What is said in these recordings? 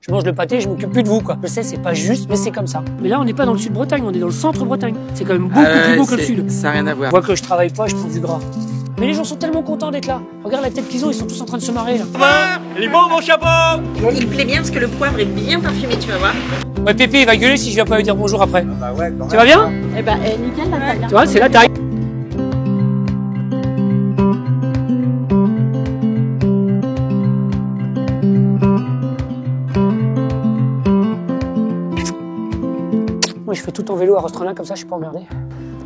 Je mange le pâté, je m'occupe plus de vous, quoi. Je sais, c'est pas juste, mais c'est comme ça. Mais là, on n'est pas dans le sud Bretagne, on est dans le centre Bretagne. C'est quand même beaucoup plus beau que le sud. Ça n'a rien à voir. Moi, que je travaille pas, je prends du gras. Mais les gens sont tellement contents d'être là. Regarde la tête qu'ils ont, ils sont tous en train de se marrer, là. Il est beau, mon chapeau! Il plaît bien parce que le poivre est bien parfumé, tu vas voir. Ouais, Pépé, il va gueuler si je viens pas lui dire bonjour après. Ah bah ouais, Tu vas bien? Eh ben, nickel, la taille. Tu vois, c'est la taille. Moi, je fais tout en vélo à Rostrelin, comme ça, je suis pas emmerdé.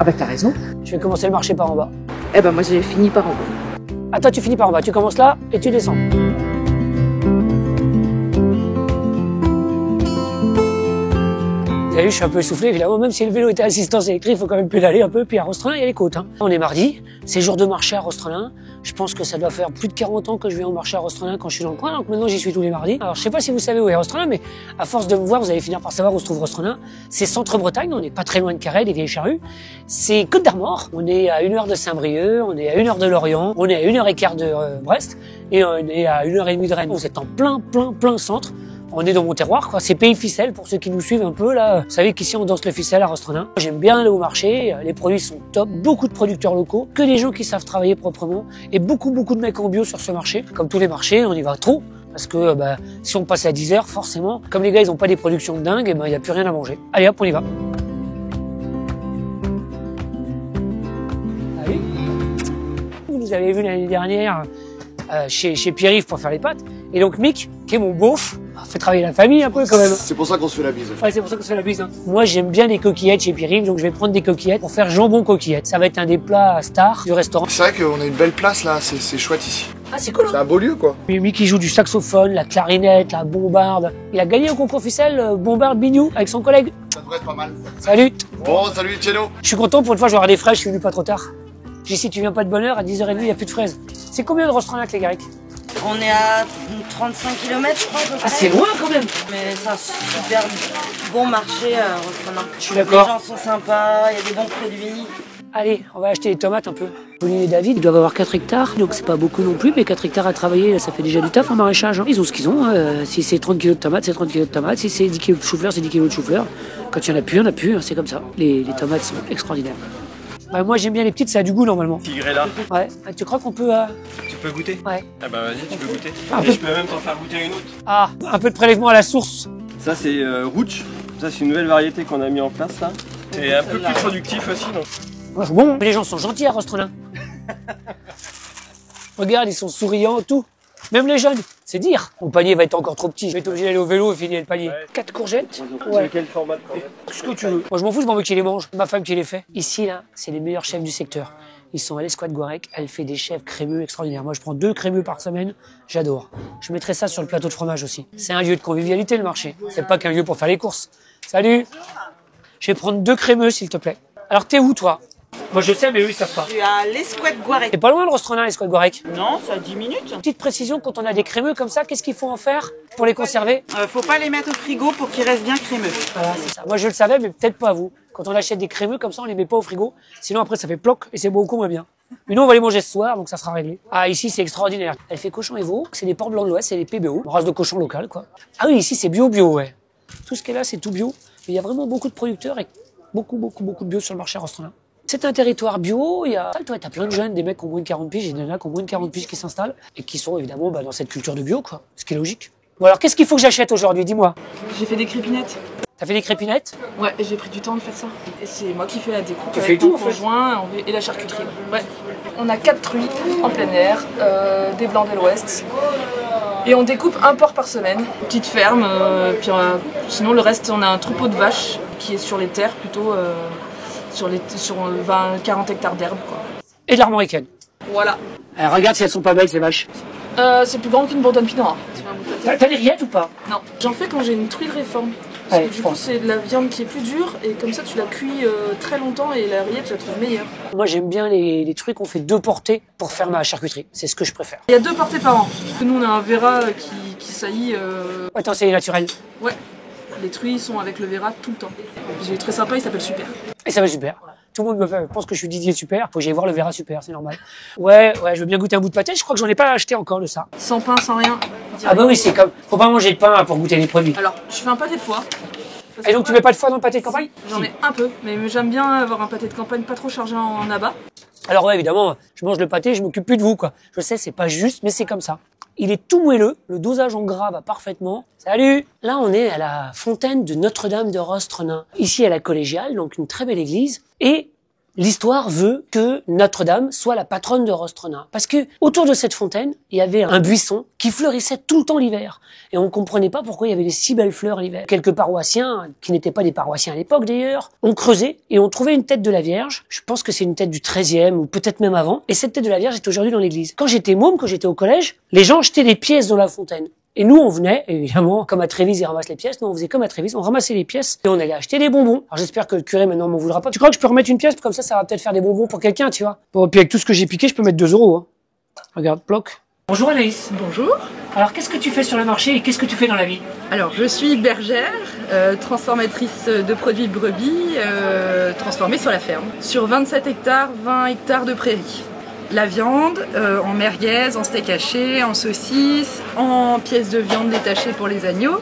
Ah bah t'as raison. Je vais commencer le marché par en bas. Eh ben moi j'ai fini par en bas. Ah, toi, tu finis par en bas. Tu commences là et tu descends. Vous avez vu, je suis un peu essoufflé, évidemment. Même si le vélo était à assistance électrique, il faut quand même pédaler un peu. Puis à Rostrelin, il y a les côtes. Hein. On est mardi, c'est jour de marché à Rostrelin. Je pense que ça doit faire plus de 40 ans que je viens au marché à Rostrelin quand je suis dans le coin. Donc maintenant, j'y suis tous les mardis. Alors, je sais pas si vous savez où est Rostrelin, mais à force de me voir, vous allez finir par savoir où se trouve Rostrelin. C'est centre-Bretagne, on n'est pas très loin de Carhaix, des Vieilles Charrues. C'est Côte d'Armor. On est à 1 heure de Saint-Brieuc, on est à 1 heure de Lorient, on est à 1 heure et quart de Brest, et on est à 1 heure et demie de Rennes. Vous êtes en plein centre. On est dans mon terroir, quoi. C'est Pays Ficelle, pour ceux qui nous suivent un peu, là. Vous savez qu'ici, on danse le ficelle à Rostrelin. J'aime bien aller au marché. Les produits sont top. Beaucoup de producteurs locaux. Que des gens qui savent travailler proprement. Et beaucoup de mecs en bio sur ce marché. Comme tous les marchés, on y va trop. Parce que, si on passe à 10 heures, forcément, comme les gars, ils ont pas des productions de dingue, et il y a plus rien à manger. Allez, hop, on y va. Allez. Vous nous avez vu l'année dernière, chez Pierre-Yves pour faire les pâtes. Et donc, Mick, qui est mon beauf, fait travailler la famille un peu quand même. C'est pour ça qu'on se fait la bise. Ouais, c'est pour ça qu'on se fait la bise. Hein. Moi, j'aime bien les coquillettes chez Pierre-Yves, donc je vais prendre des coquillettes pour faire jambon coquillettes. Ça va être un des plats stars du restaurant. C'est vrai qu'on a une belle place là, c'est chouette ici. Ah, c'est cool. C'est Hein. un beau lieu quoi. Lui qui joue du saxophone, la clarinette, la bombarde. Il a gagné au concours ficelle bombarde Bignou avec son collègue. Ça devrait être pas mal. Salut. Bon, salut Tchéno. Je suis content pour une fois, je vais avoir des fraises, je suis venu pas trop tard. J'ai dit si tu viens pas de bonne heure, à 10h30, il y a plus de fraises. C'est combien de Rostrelin, les Garrick? On est à 35 km, je crois. Ah, c'est loin quand même. Mais c'est un super bon marché, Rostrelin. Je suis d'accord. Les gens sont sympas, il y a des bons produits. Allez, on va acheter des tomates un peu. Pauline et David, ils doivent avoir 4 hectares, donc c'est pas beaucoup non plus, mais 4 hectares à travailler, ça fait déjà du taf en maraîchage. Hein. Ils ont ce qu'ils ont. Si c'est 30 kilos de tomates, c'est 30 kilos de tomates. Si c'est 10 kilos de chou-fleur, c'est 10 kilos de chou-fleur. Quand il y en a plus, il y en a plus. Hein. C'est comme ça. Les tomates sont extraordinaires. Moi, j'aime bien les petites, ça a du goût normalement. Tigré là. Ouais. Tu crois qu'on peut... Tu peux goûter? Ouais. Ah bah vas-y, tu peux goûter. Un Et peu. je peux même t'en faire goûter une autre. Ah, un peu de prélèvement à la source. Ça c'est Rouch. Ça c'est une nouvelle variété qu'on a mis en place là. C'est un peu plus productif aussi donc. C'est bon. Les gens sont gentils à Rostrelin. Regarde, ils sont souriants, tout. Même les jeunes, c'est dire. Mon panier va être encore trop petit. Je vais être obligé d'aller au vélo et finir le panier. 4 courgettes. C'est quel format de courgette? Ce que tu veux. Moi, je m'en fous, je m'en veux qu'ils les mangent. Ma femme qui les fait. Ici, là, c'est les meilleurs chefs du secteur. Ils sont à l'Escouade Guarec. Elle fait des chefs crémeux extraordinaires. Moi, je prends 2 crémeux par semaine. J'adore. Je mettrai ça sur le plateau de fromage aussi. C'est un lieu de convivialité, le marché. C'est pas qu'un lieu pour faire les courses. Salut. Je vais prendre 2 crémeux, s'il te plaît. Alors, t'es où, toi? Moi, je sais, mais eux, ils savent pas. Je suis à l'Escouade Guarec. T'es pas loin de Rostrelin, l'Escouade Guarec. Non, c'est à 10 minutes. Petite précision, quand on a des crémeux comme ça, qu'est-ce qu'il faut en faire pour les conserver? Faut pas les mettre au frigo pour qu'ils restent bien crémeux. Voilà, c'est ça. Moi, je le savais, mais peut-être pas vous. Quand on achète des crémeux comme ça, on les met pas au frigo. Sinon, après, ça fait ploc et c'est beaucoup moins bien. Mais nous, on va les manger ce soir, donc ça sera réglé. Ah, ici, c'est extraordinaire. Elle fait cochon et veau. C'est des porcs blancs de l'Ouest, c'est des PBO. Race de cochon local, quoi. Ah oui, ici, c'est bio, ouais. Tout ce qui est là, c'est tout bio. Mais il y a vraiment beaucoup de producteurs et beaucoup de bio sur le marché à Rostrelin. C'est un territoire bio, il y a, toi, t'as plein de jeunes, des mecs qui ont moins de 40 piges, et des nanas qui ont moins de 40 piges qui s'installent, et qui sont évidemment, dans cette culture de bio, quoi. Ce qui est logique. Bon, alors, qu'est-ce qu'il faut que j'achète aujourd'hui? Dis-moi. J'ai fait des crépinettes. T'as fait des crépinettes? Ouais, j'ai pris du temps de faire ça. Et c'est moi qui fais la découpe. Tu avec fais tout, mon en fait. conjoint et la charcuterie. Ouais. On a 4 truies en plein air, des blancs de l'Ouest. Et on découpe un porc par semaine. Petite ferme. Puis sinon, le reste, on a un troupeau de vaches qui est sur les terres plutôt. Sur 20-40 hectares d'herbe, quoi. Et de l'armoricaine. Voilà. Alors, regarde si elles sont pas belles, ces vaches. C'est plus grand qu'une bourdonne pinot. T'as des rillettes ou pas? Non. J'en fais quand j'ai une truie de réforme. Parce Ouais, que je du coup, pense. c'est de la viande qui est plus dure et comme ça, tu la cuis très longtemps et la rillette, je la trouve meilleure. Moi, j'aime bien les trucs qu'on fait 2 portées pour faire ma charcuterie. C'est ce que je préfère. Il y a 2 portées par an. Nous, on a un Vera qui saillit. Attends, c'est naturel. Ouais. Les truies sont avec le Vera tout le temps. J'ai très sympa, il s'appelle Super. Et ça va super. Tout le monde pense que je suis Didier Super. Faut que j'aille voir le Vera Super, c'est normal. Ouais, je veux bien goûter un bout de pâté. Je crois que j'en ai pas acheté encore de ça. Sans pain, sans rien. Ah bah oui, c'est comme... Faut pas manger de pain hein, pour goûter les produits. Alors, je fais un pâté de foie. Et donc tu mets pas de foie dans le pâté de campagne? J'en ai un peu, mais j'aime bien avoir un pâté de campagne pas trop chargé en abat. Alors ouais, évidemment, je mange le pâté, je m'occupe plus de vous, quoi. Je sais, c'est pas juste, mais c'est comme ça. Il est tout moelleux, le dosage en gras va parfaitement. Salut! Là, on est à la fontaine de Notre-Dame de Rostrenain. Ici, à la Collégiale, donc une très belle église. Et l'histoire veut que Notre-Dame soit la patronne de Rostrenain. Parce que autour de cette fontaine, il y avait un buisson qui fleurissait tout le temps l'hiver. Et on comprenait pas pourquoi il y avait des si belles fleurs l'hiver. Quelques paroissiens, qui n'étaient pas des paroissiens à l'époque d'ailleurs, ont creusé et ont trouvé une tête de la Vierge. Je pense que c'est une tête du 13e ou peut-être même avant. Et cette tête de la Vierge est aujourd'hui dans l'église. Quand j'étais môme, quand j'étais au collège, les gens jetaient des pièces dans la fontaine. Et nous, on venait, évidemment, comme à Trévise, ils ramassent les pièces. Nous, on faisait comme à Trévise, on ramassait les pièces et on allait acheter des bonbons. Alors j'espère que le curé, maintenant, m'en voudra pas. Tu crois que je peux remettre une pièce? Comme ça va peut-être faire des bonbons pour quelqu'un, tu vois. Bon, puis avec tout ce que j'ai piqué, je peux mettre 2 €. Hein. Regarde, bloc. Bonjour Anaïs. Bonjour. Alors, qu'est-ce que tu fais sur le marché et qu'est-ce que tu fais dans la vie? Alors, je suis bergère, transformatrice de produits brebis, transformés sur la ferme. Sur 27 hectares, 20 hectares de prairies. La viande en merguez, en steak haché, en saucisse, en pièces de viande détachées pour les agneaux,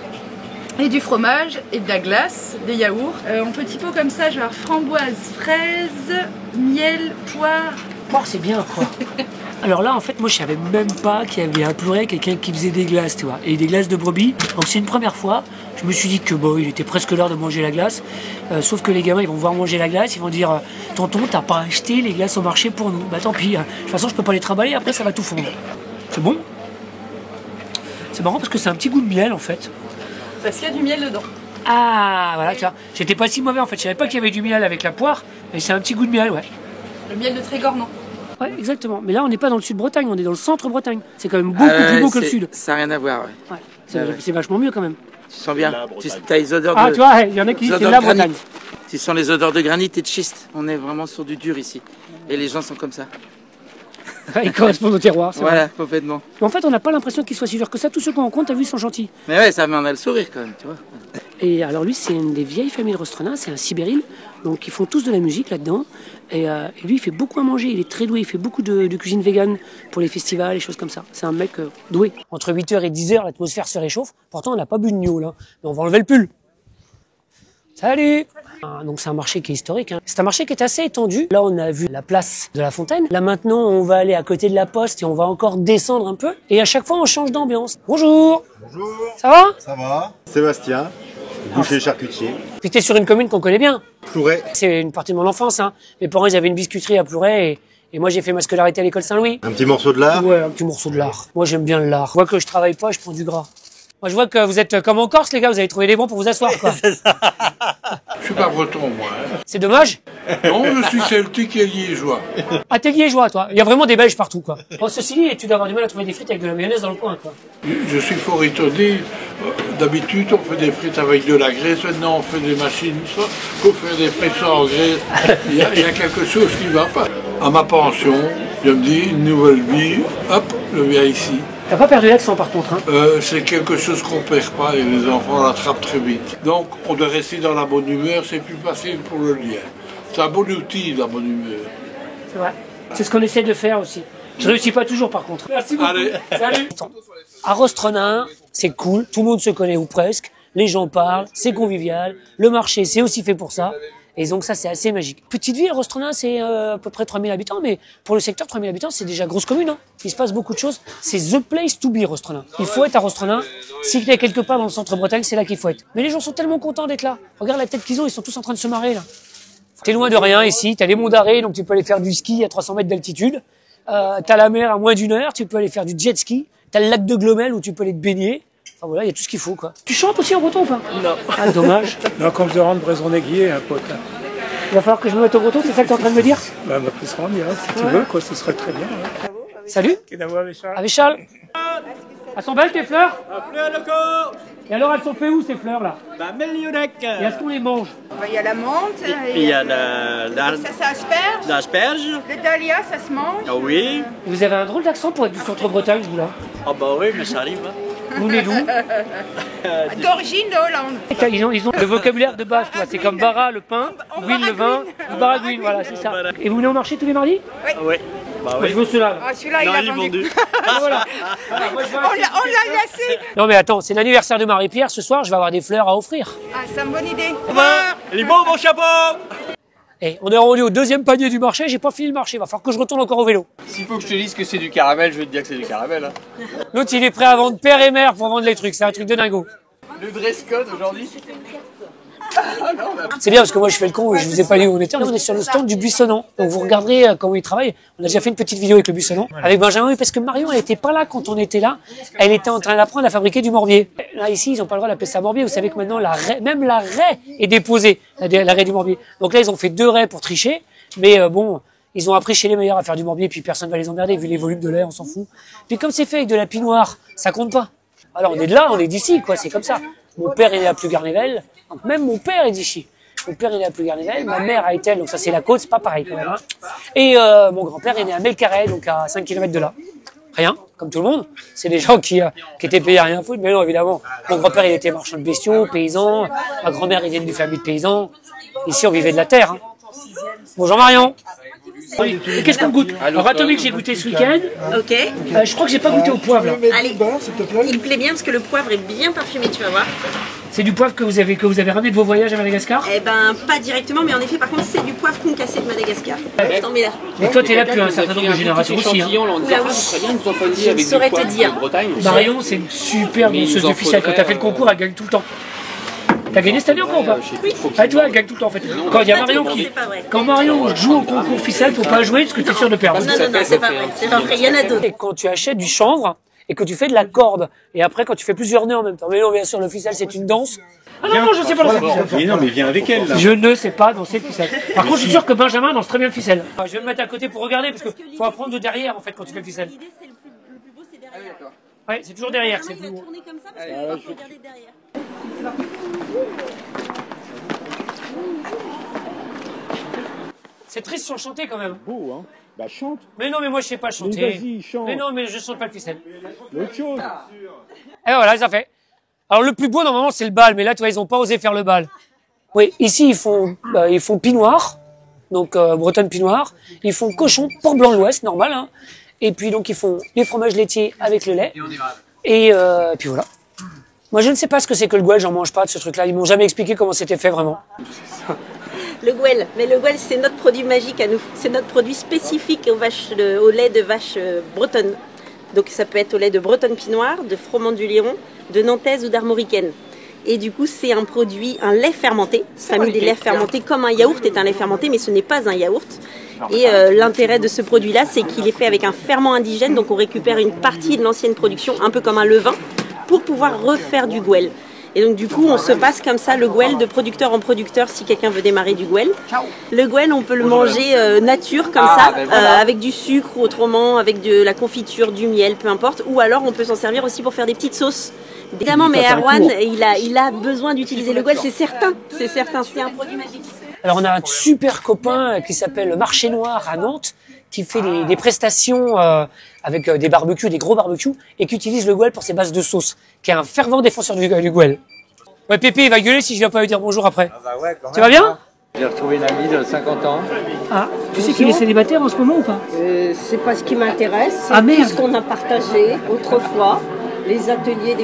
et du fromage, et de la glace, des yaourts. En petits pots comme ça, genre framboise, fraise, miel, poire. Oh, c'est bien, quoi. Alors là, en fait, moi, je savais même pas qu'il y avait à Pleuret quelqu'un qui faisait des glaces, tu vois. Et des glaces de brebis. Donc c'est une première fois. Je me suis dit que bon, il était presque l'heure de manger la glace. Sauf que les gamins, ils vont voir manger la glace, ils vont dire tonton, t'as pas acheté les glaces au marché pour nous. Bah tant pis. De toute façon, je peux pas les trimballer. Après, ça va tout fondre. C'est bon. C'est marrant parce que c'est un petit goût de miel, en fait. Parce qu'il y a du miel dedans. Ah, voilà, tu vois. J'étais pas si mauvais, en fait. Je savais pas qu'il y avait du miel avec la poire. Mais c'est un petit goût de miel, ouais. Le miel de Trégor, non? Ouais, exactement. Mais là, on n'est pas dans le sud-Bretagne, on est dans le centre-Bretagne. C'est quand même beaucoup plus beau que le sud. Ça n'a rien à voir, ouais. Ouais, c'est vachement mieux quand même. Tu sens bien. Tu as les odeurs de... Ah, tu vois, il y en a qui disent c'est la Bretagne. Tu sens les odeurs de granit et de schiste. On est vraiment sur du dur ici. Et les gens sont comme ça. Ils correspondent au terroir, c'est Voilà, vrai. complètement. Mais en fait, on n'a pas l'impression qu'ils soient si durs que ça. Tous ceux qu'on rencontre, t'as vu, ils sont gentils. Mais ouais, ça met en a le sourire quand même, tu vois. Et alors lui, c'est une des vieilles familles de Rostrenain, c'est un sibéril. Donc ils font tous de la musique là-dedans. Et lui, il fait beaucoup à manger, il est très doué. Il fait beaucoup de cuisine végane pour les festivals, les choses comme ça. C'est un mec doué. Entre 8h et 10h, l'atmosphère se réchauffe. Pourtant, on n'a pas bu de gnôle, hein. Mais on va enlever le pull. Salut! Donc c'est un marché qui est historique, hein. C'est un marché qui est assez étendu. Là, on a vu la place de la Fontaine. Là, maintenant, on va aller à côté de la Poste et on va encore descendre un peu. Et à chaque fois, on change d'ambiance. Bonjour! Bonjour. Ça va? Ça va? Sébastien, boucher charcutier. Puis t'es sur une commune qu'on connaît bien. Plouret. C'est une partie de mon enfance, hein. Mes parents, ils avaient une biscuiterie à Plouret et moi, j'ai fait ma scolarité à l'école Saint-Louis. Un petit morceau de lard. Ouais, un petit morceau de lard. Moi, j'aime bien le lard. Je vois que je travaille pas, je prends du gras. Moi, je vois que vous êtes comme en Corse, les gars, vous avez trouvé des bons pour vous asseoir, quoi. Je suis pas breton, moi. C'est dommage. Non, je suis celtique et liégeois. Ah, t'es liégeois, toi. Il y a vraiment des Belges partout, quoi. Bon, ceci dit, tu dois avoir du mal à trouver des frites avec de la mayonnaise dans le coin, quoi. Je suis fort étonné. D'habitude, on fait des frites avec de la graisse. Maintenant, on fait des machines. Pour faire des frites sans graisse, il y a quelque chose qui ne va pas. À ma pension, je me dis, une nouvelle vie, hop, je viens ici. T'as pas perdu l'accent, par contre, hein. C'est quelque chose qu'on perd pas et les enfants l'attrapent très vite. Donc, on doit rester dans la bonne humeur, c'est plus facile pour le lien. C'est un bon outil, la bonne humeur. C'est vrai. C'est ce qu'on essaie de faire aussi. Je réussis pas toujours, par contre. Merci beaucoup. Allez. Salut. À Rostrenain, c'est cool. Tout le monde se connaît ou presque. Les gens parlent. C'est convivial. Le marché, c'est aussi fait pour ça. Et donc ça, c'est assez magique. Petite ville, Rostrenain, c'est à peu près 3000 habitants, mais pour le secteur, 3000 habitants, c'est déjà grosse commune, hein. Il se passe beaucoup de choses. C'est the place to be, Rostrenain. Il faut être à Rostrenain. Si tu es quelque part dans le centre-Bretagne, c'est là qu'il faut être. Mais les gens sont tellement contents d'être là. Regarde la tête qu'ils ont, ils sont tous en train de se marrer, là. T'es loin de rien ici, t'as les monts d'Arrée, donc tu peux aller faire du ski à 300 mètres d'altitude. T'as la mer à moins d'1 heure, tu peux aller faire du jet ski. T'as le lac de Glomel où tu peux aller te baigner. Enfin voilà, il y a tout ce qu'il faut, quoi. Tu chantes aussi en breton ou pas? Non. Ah, dommage. Non, comme je rentre Braison-Aiguier, un pote. Hein. Il va falloir que je me mette au breton, c'est ça que t'es en train de me dire? Bah, on va plus se rendre, hein, si tu veux, quoi, ce serait très bien. Hein. Salut. Avec Charles. Elles sont belles tes fleurs? Et alors elles sont faites où ces fleurs là? Bah, Mellionec. Et est-ce qu'on les mange? Il y a la menthe. Et il y a l'asperge. Le dahlia, ça se mange. Ah oui. Vous avez un drôle d'accent pour être du centre-Bretagne, vous là? Ah bah oui, mais ça arrive. Vous venez d'où? D'origine de Hollande. Ils ont le vocabulaire de base, quoi. C'est comme Bara, le pain, Gouine, le vin, Baragouine, voilà, c'est ça. Et vous venez au marché tous les mardis? Oui. Bah Moi, je veux celui-là. Ah, celui-là, il a vendu. Voilà. On l'a laissé. Non mais attends, c'est l'anniversaire de Marie-Pierre. Ce soir, je vais avoir des fleurs à offrir. Ah, c'est une bonne idée. Il est beau mon chapeau. Et on est rendu au deuxième panier du marché. J'ai pas fini le marché. Il va falloir que je retourne encore au vélo. S'il faut que je te dise que c'est du caramel, je vais te dire que c'est du caramel. Hein. L'autre, il est prêt à vendre père et mère pour vendre les trucs. C'est un truc de dingo. Le dress code aujourd'hui. C'est bien parce que moi je fais le con et je vous ai pas dit où on était. On est sur le stand du buissonnant. Donc vous regarderez comment il travaille. On a déjà fait une petite vidéo avec le buissonnant. Avec Benjamin, oui, parce que Marion, elle était pas là quand on était là. Elle était en train d'apprendre à fabriquer du morbier. Là, ici, ils ont pas le droit d'appeler ça morbier. Vous savez que maintenant, même la raie est déposée. La raie du morbier. Donc là, ils ont fait 2 raies pour tricher. Mais bon, ils ont appris chez les meilleurs à faire du morbier. Puis personne va les emmerder vu les volumes de lait, on s'en fout. Puis comme c'est fait avec de la pinoire, ça compte pas. Alors on est de là, on est d'ici, quoi. C'est comme ça. Mon père est né à Plougarnével. Donc même mon père est d'ici. Mon père est né à Plougarnével, ma mère à Etel, donc ça c'est la côte, c'est pas pareil quand même. Hein. Et mon grand-père est né à Melcarré, donc à 5 km de là. Rien, comme tout le monde. C'est des gens qui étaient payés à rien foutre, mais non évidemment. Mon grand-père il était marchand de bestiaux, paysan. Ma grand-mère il vient d'une famille de paysans. Ici on vivait de la terre. Hein. Bonjour Marion. Qu'est-ce qu'on goûte? Alors atomique j'ai goûté ce week-end. Ok. Je crois que j'ai pas goûté au poivre là. Allez, il me plaît bien parce que le poivre est bien parfumé, tu vas voir. C'est du poivre que vous avez ramené de vos voyages à Madagascar? Eh ben, pas directement, mais en effet, par contre, c'est du poivre concassé de Madagascar. Je t'en mets là. Mais toi, t'es là depuis un certain nombre de générations aussi. Hein. Je ne saurais te dire. Marion, c'est une super danseuse de ficelle. Quand t'as fait le concours, elle gagne tout le temps. T'as gagné cette année encore ou pas? Oui. Ah, toi, elle gagne tout le temps en fait. Quand il y a Marion qui. Quand Marion joue au concours ficelle, faut pas jouer parce que t'es sûr de perdre. Non, c'est pas vrai. C'est pas vrai. Il y en a d'autres. Et quand tu achètes du chanvre et que tu fais de la corde, et après quand tu fais plusieurs nœuds en même temps. Mais non, bien sûr, le ficelle, c'est une danse. Ah non, je sais pas danser le ficelle. Mais non, mais viens avec elle, là. Je ne sais pas danser le ficelle. Par contre, je suis sûr que Benjamin danse très bien le ficelle. Je vais me mettre à côté pour regarder parce qu'il faut apprendre de derrière en fait quand tu fais le ficelle. L'idée, c'est le plus beau, c'est derrière. Ouais, c'est toujours derrière. C'est Il plus va beau. tourner comme ça parce qu'il faut regarder derrière. C'est triste sans chanter quand même. Beau, hein. Bah, chante. Mais non, mais moi je sais pas chanter. Mais vas-y, chante. Mais non, mais je chante pas le ficelle. L'autre chose. Et voilà, ça fait. Alors le plus beau normalement c'est le bal, mais là tu vois ils ont pas osé faire le bal. Oui, ici ils font pinoir, donc bretonne pinoir. Ils font cochon, port blanc de l'Ouest, normal. Hein. Et puis donc ils font les fromages laitiers avec le lait. Et puis voilà. Moi je ne sais pas ce que c'est que le gouel, j'en mange pas de ce truc-là. Ils m'ont jamais expliqué comment c'était fait vraiment. Le gouel, mais le gouel c'est notre produit magique à nous. C'est notre produit spécifique au lait de vache bretonne. Donc ça peut être au lait de bretonne pinoir, de froment du Liron, de nantaise ou d'armoricaine. Et du coup c'est un produit, un lait fermenté, famille des laits fermentés, comme un yaourt est un lait fermenté, mais ce n'est pas un yaourt. Et l'intérêt de ce produit-là, c'est qu'il est fait avec un ferment indigène, donc on récupère une partie de l'ancienne production, un peu comme un levain, pour pouvoir refaire du gouel. Et donc du coup, on se passe comme ça le gouel de producteur en producteur si quelqu'un veut démarrer du gouel. Le gouel, on peut le manger nature comme ça, avec du sucre ou autrement, avec de la confiture, du miel, peu importe. Ou alors on peut s'en servir aussi pour faire des petites sauces. Évidemment, mais Erwan, il a besoin d'utiliser le gouel, c'est certain, c'est un produit magique. Alors on a un super copain qui s'appelle le Marché Noir à Nantes, qui fait des prestations avec des barbecues, des gros barbecues, et qui utilise le gouel pour ses bases de sauce, qui est un fervent défenseur du gouel. Ouais, Pépé, il va gueuler si je viens pas lui dire bonjour après. Ah bah ouais, quand même. Tu vas bien? J'ai retrouvé une amie de 50 ans. Ah, tu sais qu'il est célibataire en ce moment ou pas? C'est pas ce qui m'intéresse, c'est ah, merde. tout ce qu'on a partagé autrefois, les ateliers,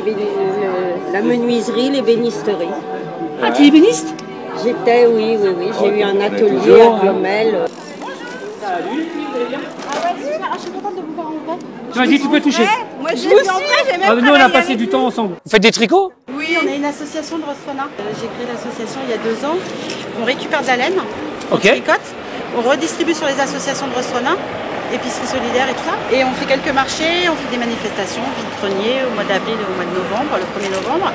la menuiserie, l'ébénisterie. Ah, tu es ébéniste? J'étais, oui, j'ai eu un atelier à Glomel. Salut, vous allez bien? Je suis contente de vous voir en vrai. Vas-y, tu peux toucher. Moi je l'ai vu en vrai, j'ai même nous on a passé du temps ensemble. Vous faites des tricots? Oui, on est une association de Rostrona. J'ai créé l'association il y a 2 ans. On récupère de la laine, on tricote, on redistribue sur les associations de Rostrona, épicerie solidaire et tout ça. Et on fait quelques marchés, on fait des manifestations, vide-grenier au mois d'avril et au mois de novembre, le 1er novembre.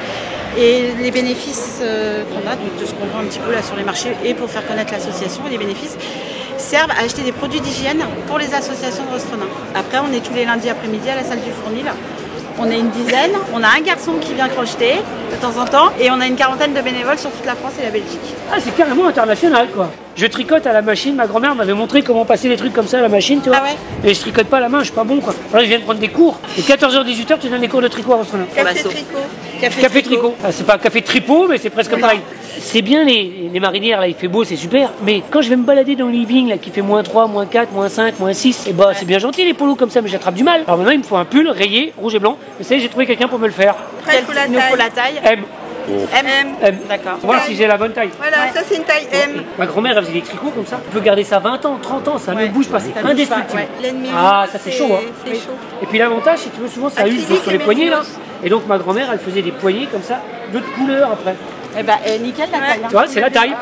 Et les bénéfices qu'on a, donc de ce qu'on vend un petit peu là sur les marchés et pour faire connaître l'association, les bénéfices servent à acheter des produits d'hygiène pour les associations de Rostrona. Après, on est tous les lundis après-midi à la salle du Fournil. On est une dizaine, on a un garçon qui vient crocheter de temps en temps et on a une 40aine de bénévoles sur toute la France et la Belgique. Ah, c'est carrément international quoi. Je tricote à la machine. Ma grand-mère m'avait montré comment passer des trucs comme ça à la machine, tu vois. Ah ouais. Et je tricote pas à la main, je suis pas bon quoi. Alors je viens de prendre des cours. Et 14h-18h, tu donnes des cours de tricot à Rostrenain. Café tricot. Café tricot. Ah, c'est pas un café tripot, mais c'est presque pareil. C'est bien les marinières, là, il fait beau, c'est super. Mais quand je vais me balader dans le living, là, qui fait -3, -4, -5, -6, et bah, c'est bien gentil les polos comme ça, mais j'attrape du mal. Alors maintenant, il me faut un pull rayé, rouge et blanc. Vous savez, j'ai trouvé quelqu'un pour me le faire. Après, il nous faut la taille. M. M. D'accord. Voir si j'ai la bonne taille. Voilà, ça c'est une taille M. Ma grand-mère, elle faisait des tricots comme ça. On peut garder ça 20 ans, 30 ans, ça ne bouge pas, c'est indestructible. L'ennemi, Ah, ça c'est chaud, hein. C'est chaud. Et puis l'avantage, si tu veux, souvent ça use sur les poignets là. Et donc ma grand-mère, elle faisait des poignets comme ça, d'autres couleurs après. Eh ben, nickel la taille. Tu vois, c'est la taille.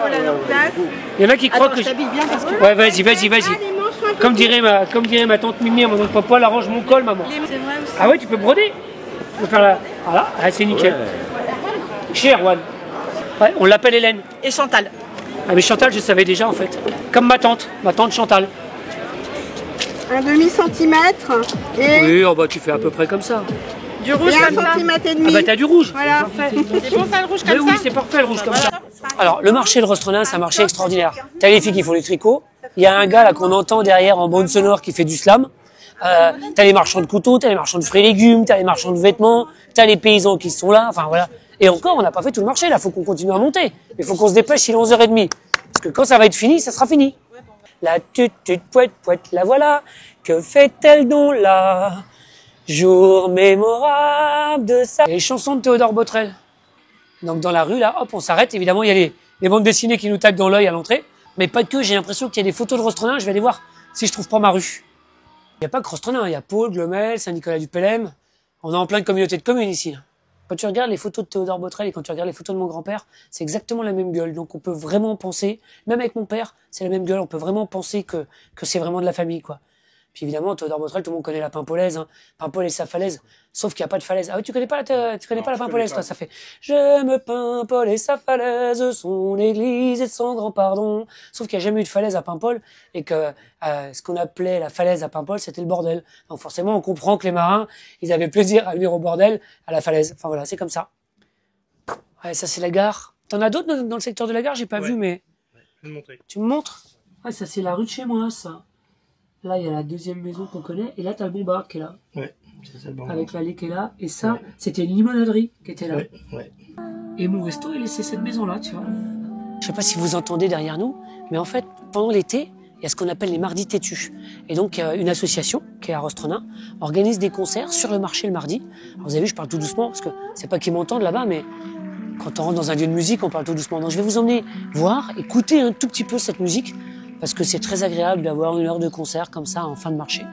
Il y en a qui croient que je... t'habille bien parce que... Ouais, vas-y. Comme dirait ma tante Mimi, mon oncle Papa, elle arrange mon col, maman. C'est vrai aussi. Ah ouais, tu peux broder. Tu peux faire la... Voilà, ah, c'est nickel. Chez Erwan. Ouais, on l'appelle Hélène. Et Chantal. Ah mais Chantal, je savais déjà en fait. Comme ma tante Chantal. Un demi-centimètre et... Oui, oh bah tu fais à peu près comme ça. Du rouge comme ça. 1,5 cm. Ah bah t'as du rouge. Voilà. C'est bon ça le rouge Mais comme ça? oui, c'est parfait le rouge comme ça. Alors, le marché de Rostrenain, c'est un marché extraordinaire. T'as les filles qui font du tricot. Il y a un gars là qu'on entend derrière en bande sonore qui fait du slam. T'as les marchands de couteaux, t'as les marchands de fruits et légumes, t'as les marchands de vêtements, t'as les paysans qui sont là. Enfin voilà. Et encore, on n'a pas fait tout le marché là. Faut qu'on continue à monter. Il faut qu'on se dépêche, il est 11h30. Parce que quand ça va être fini, ça sera fini. La tutute poète poète, la voilà. Que fait-elle donc là? Jour mémorable de ça. Les chansons de Théodore Botrel. Donc dans la rue, là, hop, on s'arrête. Évidemment, il y a les bandes dessinées qui nous tapent dans l'œil à l'entrée. Mais pas que, j'ai l'impression qu'il y a des photos de Rostrenain. Je vais aller voir si je trouve pas ma rue. Il n'y a pas que Rostrenain, il y a Pôle, Glomel, Saint-Nicolas-du-Pelem. On est en plein de communauté de communes ici. Quand tu regardes les photos de Théodore Botrel et quand tu regardes les photos de mon grand-père, c'est exactement la même gueule. Donc on peut vraiment penser, même avec mon père, c'est la même gueule. On peut vraiment penser que c'est vraiment de la famille, quoi. Puis évidemment, Théodore Botrel, tout le monde connaît la Paimpolaise, hein. Paimpol et sa falaise. Sauf qu'il n'y a pas de falaise. Ah oui, tu connais pas la Paimpolaise, toi, ça fait j'aime Paimpol et sa falaise, son église et son grand pardon. Sauf qu'il n'y a jamais eu de falaise à Paimpol et que ce qu'on appelait la falaise à Paimpol, c'était le bordel. Donc forcément, on comprend que les marins, ils avaient plaisir à venir au bordel, à la falaise. Enfin voilà, c'est comme ça. Ouais, ça c'est la gare. T'en as d'autres dans le secteur de la gare? J'ai pas vu, mais... Je vais te montrer. Tu me montres? Ouais, ça c'est la rue de chez moi, ça. Là, il y a la deuxième maison qu'on connaît, et là, t'as le bombard qui est là. Ouais, c'est ça le bombard. Avec l'allée qui est là, et ça, c'était une limonaderie qui était là. Ouais. Et mon resto, il laissait cette maison-là, tu vois. Je sais pas si vous entendez derrière nous, mais en fait, pendant l'été, il y a ce qu'on appelle les mardis têtus. Et donc, une association, qui est à Rostrenain, organise des concerts sur le marché le mardi. Alors, vous avez vu, je parle tout doucement, parce que c'est pas qu'ils m'entendent là-bas, mais quand on rentre dans un lieu de musique, on parle tout doucement. Donc, je vais vous emmener voir, écouter un tout petit peu cette musique, parce que c'est très agréable d'avoir une heure de concert comme ça en fin de marché.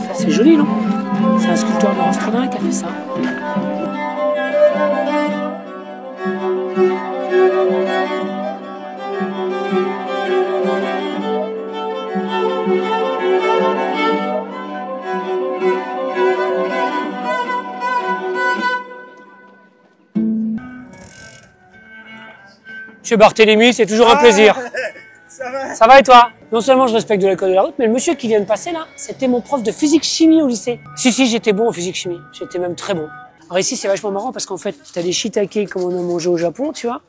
Ça c'est joli, non? C'est un sculpteur de Rostrenain qui a fait ça. Monsieur Barthélémy, c'est toujours un plaisir. Ça va et toi? Non seulement je respecte de l'école de la route, mais le monsieur qui vient de passer là, c'était mon prof de physique-chimie au lycée. Si, j'étais bon en physique-chimie. J'étais même très bon. Alors ici, c'est vachement marrant parce qu'en fait, t'as des shiitake comme on a mangé au Japon, tu vois.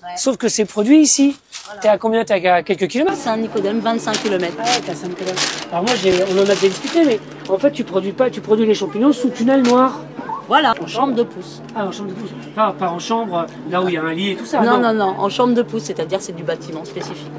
Ouais. Sauf que c'est produit ici. Voilà. T'es à combien? T'es à quelques kilomètres? Saint-Nicodème, 25 km. Ah ouais, t'es à Saint-Nicodème. Alors moi, on en a déjà discuté, mais en fait, tu produis les champignons sous tunnel noir. Voilà, en chambre de pouce. Ah, en chambre de pouce. Pas en chambre, là où il y a un lit et tout ça. Non, en chambre de pouce, c'est-à-dire c'est du bâtiment spécifique.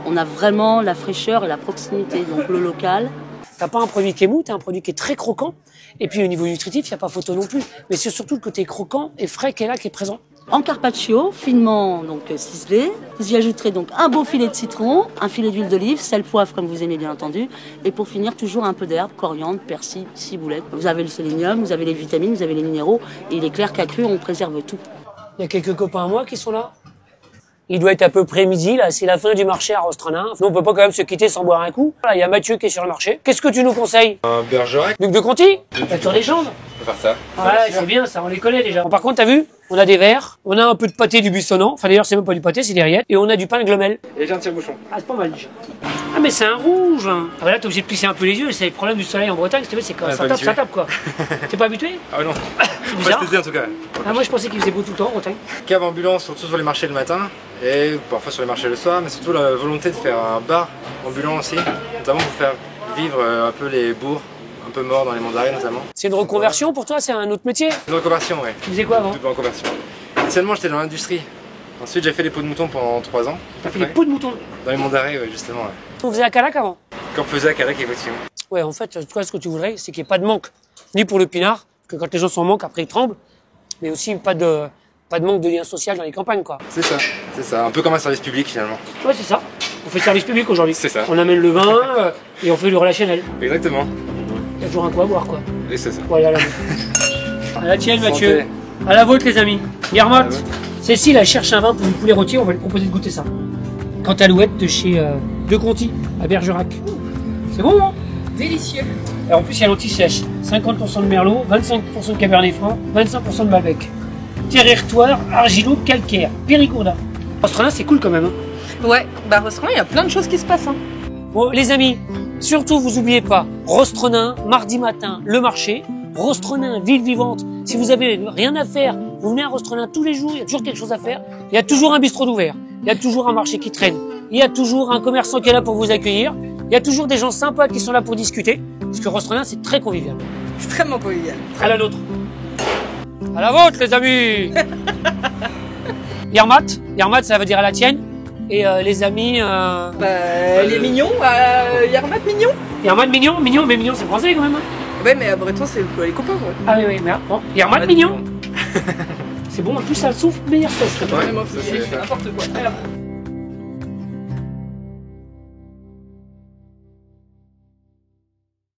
On a vraiment la fraîcheur et la proximité, donc le local. T'as pas un produit qui est mou, t'as un produit qui est très croquant. Et puis au niveau nutritif, il n'y a pas photo non plus. Mais c'est surtout le côté croquant et frais qui est là, qui est présent. En carpaccio, finement donc ciselé. Vous y ajouterez donc un beau filet de citron, un filet d'huile d'olive, sel, poivre comme vous aimez bien entendu. Et pour finir, toujours un peu d'herbe, coriandre, persil, ciboulette. Vous avez le sélénium, vous avez les vitamines, vous avez les minéraux. Et il est clair qu'à cru, on préserve tout. Il y a quelques copains à moi qui sont là. Il doit être à peu près midi, là, c'est la fin du marché à Rostrenain. Nous, on peut pas quand même se quitter sans boire un coup. Voilà, il y a Mathieu qui est sur le marché. Qu'est-ce que tu nous conseilles? Un Bergerac. Duc de Conti? La Tour des Jambes. On va faire ça. Ouais, c'est bien, ça, on les connaît déjà. Bon, par contre, t'as vu, on a des verres, on a un peu de pâté du buissonnant. Enfin, d'ailleurs, c'est même pas du pâté, c'est des rillettes. Et on a du pain de glomel. Et j'ai un tire-bouchon. Ah, c'est pas mal déjà. Ah, mais c'est un rouge. Ah, bah là, t'es obligé de plisser un peu les yeux. C'est le problème du soleil en Bretagne, c'est quand ça tape, quoi. T'es pas habitué? Ah non. C'est bizarre. En tout cas. Ah, moi, je pensais qu'il faisait beau tout le temps en Bretagne. Cave ambulance, surtout sur les marchés le matin. Et parfois sur les marchés le soir. Mais surtout la volonté de faire un bar ambulant aussi. Notamment pour faire vivre un peu les bourgs. Un peu morts dans les mandarines notamment. C'est une reconversion pour toi? C'est un autre métier? Une reconversion, ouais. Tu faisais quoi avant? Double reconversion. Initialement, j'étais dans l'industrie. Ensuite, j'ai fait les peaux de mouton pendant 3 ans. T'as fait les peaux de mouton? Dans les mandarins, ouais, justement. Ouais. On faisait à Calac avant? Quand on faisait à Calac, effectivement. Ouais, en fait, toi, ce que tu voudrais, c'est qu'il n'y ait pas de manque. Ni pour le pinard, parce que quand les gens sont en manque, après ils tremblent. Mais aussi pas de manque de lien social dans les campagnes, quoi. C'est ça. Un peu comme un service public, finalement. Ouais, c'est ça. On fait service public aujourd'hui. C'est ça. On amène le vin et on fait du relationnel. Exactement. Il y a toujours un coup à boire, quoi. Et c'est ça. Voilà, à la tienne, Mathieu. À la vôtre, les amis. Guermotte. Cécile, elle cherche un vin pour du poulet rôti. On va lui proposer de goûter ça. Cantalouette de chez De Conti, à Bergerac. C'est bon, hein? Délicieux. Et en plus, il y a l'anti-sèche. 50% de merlot, 25% de cabernet franc, 25% de malbec. Territoire argilo-calcaire. Périgourdin. Rostrenin, c'est cool quand même. Hein. Ouais, bah Rostrenin, il y a plein de choses qui se passent. Hein. Bon, les amis, surtout, vous oubliez pas, Rostrenin, mardi matin, le marché. Rostrenin, ville vivante. Si vous avez rien à faire, vous venez à Rostrenin tous les jours, il y a toujours quelque chose à faire. Il y a toujours un bistrot d'ouvert. Il y a toujours un marché qui traîne. Il y a toujours un commerçant qui est là pour vous accueillir. Il y a toujours des gens sympas qui sont là pour discuter. Parce que Rostrenin, c'est très convivial. Extrêmement convivial. À la nôtre. À la vôtre, les amis. Yermat, ça veut dire à la tienne. Et les amis... les mignons, Yermat mignon. Yermat mignon, mais mignon c'est français quand même. Hein. Ouais, mais à Breton, c'est les copains, quoi. Ah oui, mais bon, Yermat mignon. C'est bon, en plus ça souffle, meilleur sauce. Ouais, moi, c'est n'importe quoi. Alors.